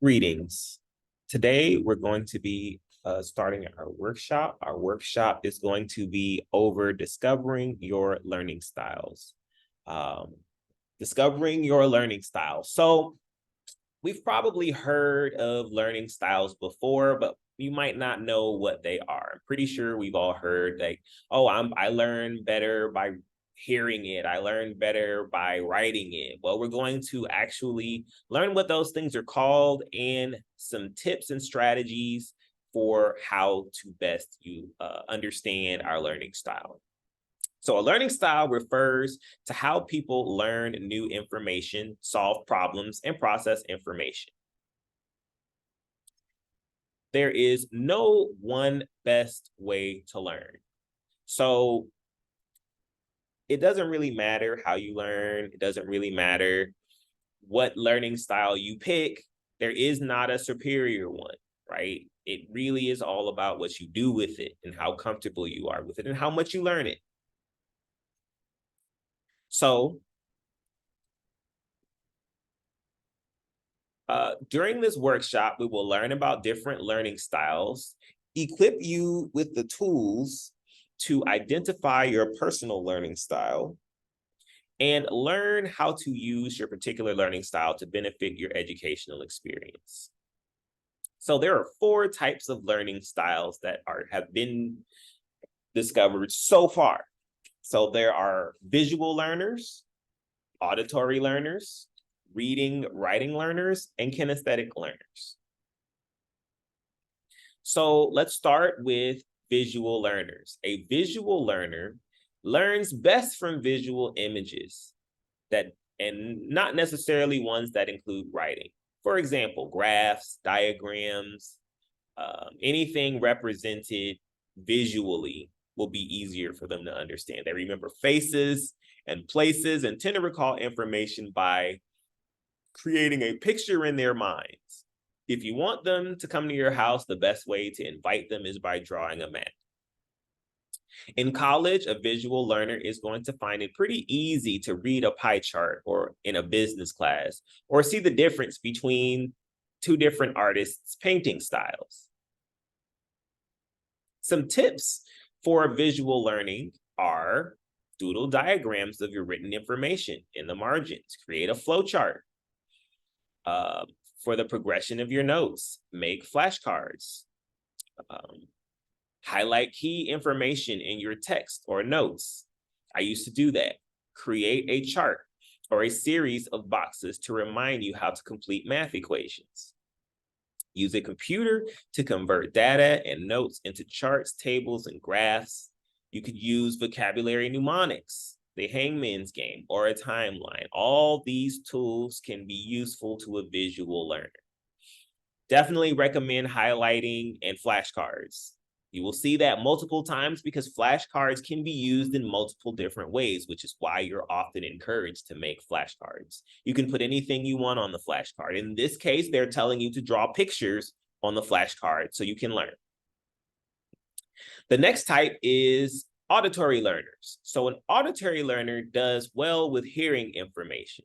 Greetings. Today, we're going to be starting our workshop. Our workshop is going to be over discovering your learning styles. Um, discovering your learning style. So we've probably heard of learning styles before, but you might not know what they are. I'm pretty sure we've all heard like, oh, I learn better by hearing it. I learn better by writing it. Well, we're going to actually learn what those things are called and some tips and strategies for how to best understand our learning style. So a learning style refers to how people learn new information, solve problems, and process information. There is no one best way to learn. So it doesn't really matter how you learn. It doesn't really matter what learning style you pick. There is not a superior one, right? It really is all about what you do with it and how comfortable you are with it and how much you learn it. So during this workshop, we will learn about different learning styles, equip you with the tools to identify your personal learning style, and learn how to use your particular learning style to benefit your educational experience. So there are 4 types of learning styles that have been discovered so far. So there are visual learners, auditory learners, reading, writing learners, and kinesthetic learners. So let's start with visual learners. A visual learner learns best from visual images and not necessarily ones that include writing. For example, graphs, diagrams, anything represented visually will be easier for them to understand. They remember faces and places and tend to recall information by creating a picture in their minds. If you want them to come to your house, the best way to invite them is by drawing a map. In college, a visual learner is going to find it pretty easy to read a pie chart or in a business class, or see the difference between 2 different artists' painting styles. Some tips for visual learning are doodle diagrams of your written information in the margins, create a flow chart. For the progression of your notes, make flashcards. Highlight key information in your text or notes. I used to do that. Create a chart or a series of boxes to remind you how to complete math equations. Use a computer to convert data and notes into charts, tables, and graphs. You could use vocabulary mnemonics, the hangman's game, or a timeline. All these tools can be useful to a visual learner. Definitely recommend highlighting and flashcards. You will see that multiple times because flashcards can be used in multiple different ways, which is why you're often encouraged to make flashcards. You can put anything you want on the flashcard. In this case, they're telling you to draw pictures on the flashcard so you can learn. The next type is auditory learners. So an auditory learner does well with hearing information.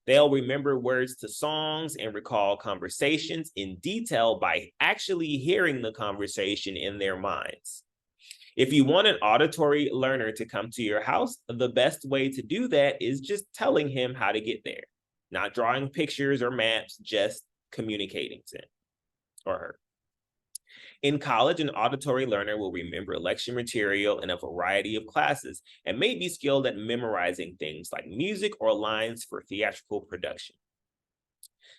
They'll remember words to songs and recall conversations in detail by actually hearing the conversation in their minds. If you want an auditory learner to come to your house, the best way to do that is just telling him how to get there, not drawing pictures or maps, just communicating to him or her. In college, an auditory learner will remember lecture material in a variety of classes and may be skilled at memorizing things like music or lines for theatrical production.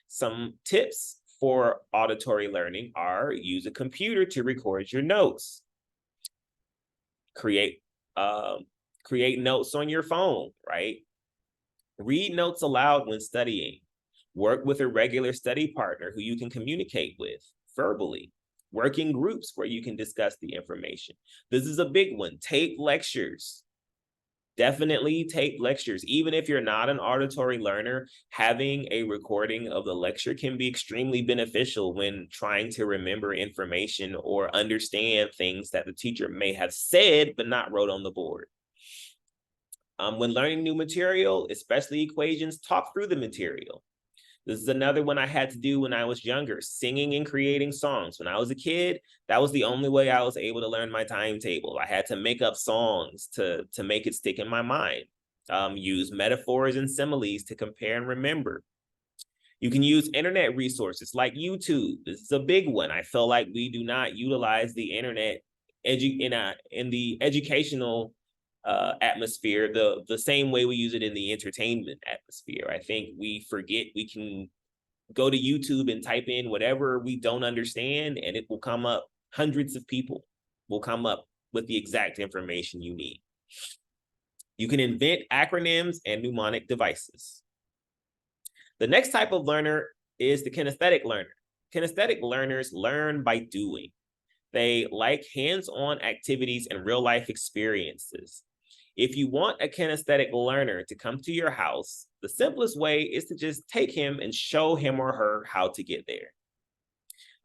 Some tips for auditory learning are use a computer to record your notes. Create notes on your phone, right? Read notes aloud when studying. Work with a regular study partner who you can communicate with verbally. Work in groups where you can discuss the information. This is a big one. Take lectures. Definitely take lectures. Even if you're not an auditory learner, having a recording of the lecture can be extremely beneficial when trying to remember information or understand things that the teacher may have said but not wrote on the board. When learning new material, especially equations, talk through the material. This is another one I had to do when I was younger, singing and creating songs. When I was a kid, that was the only way I was able to learn my timetable. I had to make up songs to make it stick in my mind. Use metaphors and similes to compare and remember. You can use internet resources like YouTube. This is a big one. I feel like we do not utilize the internet in the educational atmosphere the same way we use it in the entertainment atmosphere. I think we forget we can go to YouTube and type in whatever we don't understand, and it will come up. Hundreds of people will come up with the exact information you need. You can invent acronyms and mnemonic devices. The next type of learner is the kinesthetic learner. Kinesthetic learners learn by doing. They like hands-on activities and real-life experiences. If you want a kinesthetic learner to come to your house, the simplest way is to just take him and show him or her how to get there.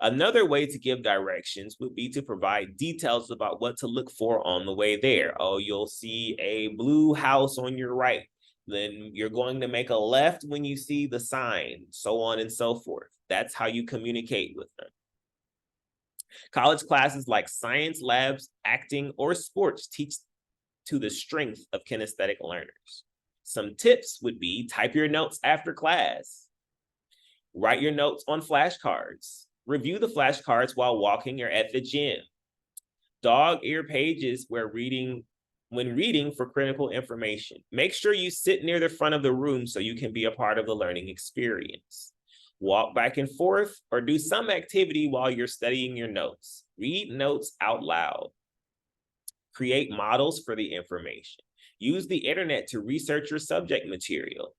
Another way to give directions would be to provide details about what to look for on the way there. Oh, you'll see a blue house on your right. Then you're going to make a left when you see the sign, so on and so forth. That's how you communicate with them. College classes like science labs, acting, or sports teach to the strength of kinesthetic learners. Some tips would be type your notes after class, write your notes on flashcards, review the flashcards while walking or at the gym, dog-ear pages when reading for critical information. Make sure you sit near the front of the room so you can be a part of the learning experience. Walk back and forth or do some activity while you're studying your notes. Read notes out loud. Create models for the information. Use the internet to research your subject material.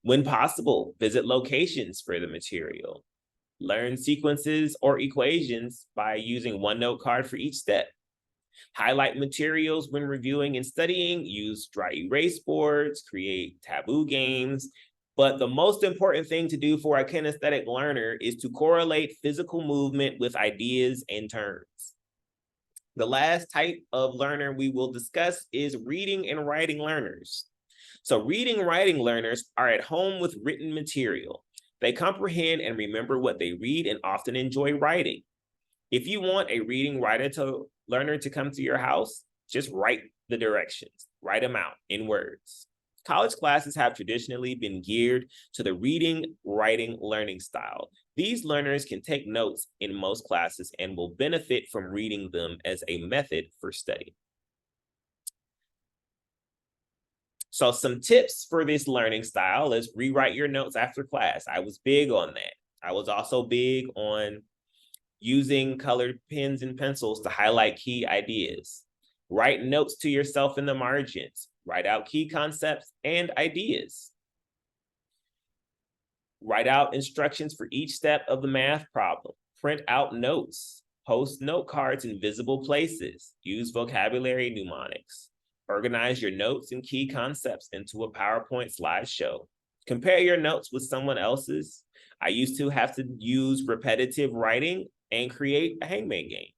When possible, visit locations for the material. Learn sequences or equations by using one note card for each step. Highlight materials when reviewing and studying. Use dry erase boards, create taboo games. But the most important thing to do for a kinesthetic learner is to correlate physical movement with ideas and terms. The last type of learner we will discuss is reading and writing learners. So reading and writing learners are at home with written material. They comprehend and remember what they read and often enjoy writing. If you want a reading learner to come to your house, just write the directions, write them out in words. College classes have traditionally been geared to the reading, writing, learning style. These learners can take notes in most classes and will benefit from reading them as a method for study. So some tips for this learning style is rewrite your notes after class. I was big on that. I was also big on using colored pens and pencils to highlight key ideas. Write notes to yourself in the margins. Write out key concepts and ideas. Write out instructions for each step of the math problem. Print out notes. Post note cards in visible places. Use vocabulary mnemonics. Organize your notes and key concepts into a PowerPoint slideshow. Compare your notes with someone else's. I used to have to use repetitive writing and create a hangman game.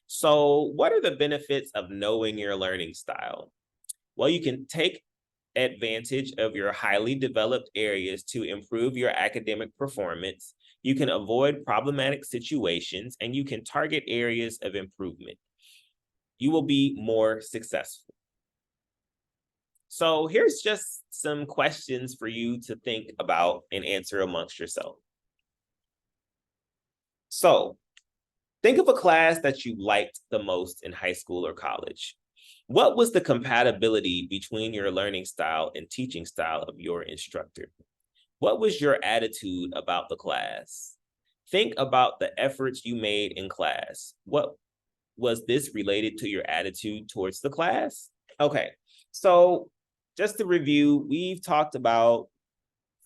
So what are the benefits of knowing your learning style? Well, you can take advantage of your highly developed areas to improve your academic performance. You can avoid problematic situations, and you can target areas of improvement. You will be more successful. So here's just some questions for you to think about and answer amongst yourself. So think of a class that you liked the most in high school or college. What was the compatibility between your learning style and teaching style of your instructor? What was your attitude about the class? Think about the efforts you made in class. What was this related to your attitude towards the class? Okay, so just to review, we've talked about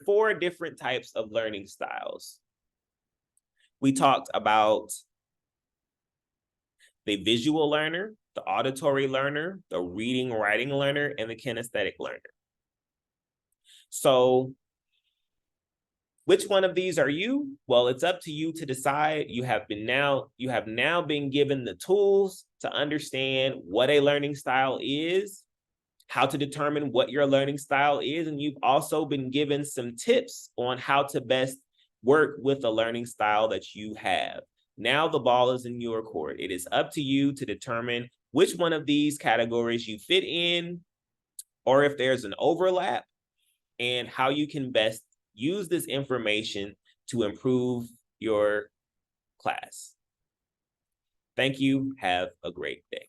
4 different types of learning styles. We talked about the visual learner, the auditory learner, the reading, writing learner, and the kinesthetic learner. So which one of these are you? Well, it's up to you to decide. You have now been given the tools to understand what a learning style is. how to determine what your learning style is, and you've also been given some tips on how to best work with the learning style that you have. Now the ball is in your court. It is up to you to determine which one of these categories you fit in, or if there's an overlap, and how you can best use this information to improve your class. Thank you. Have a great day.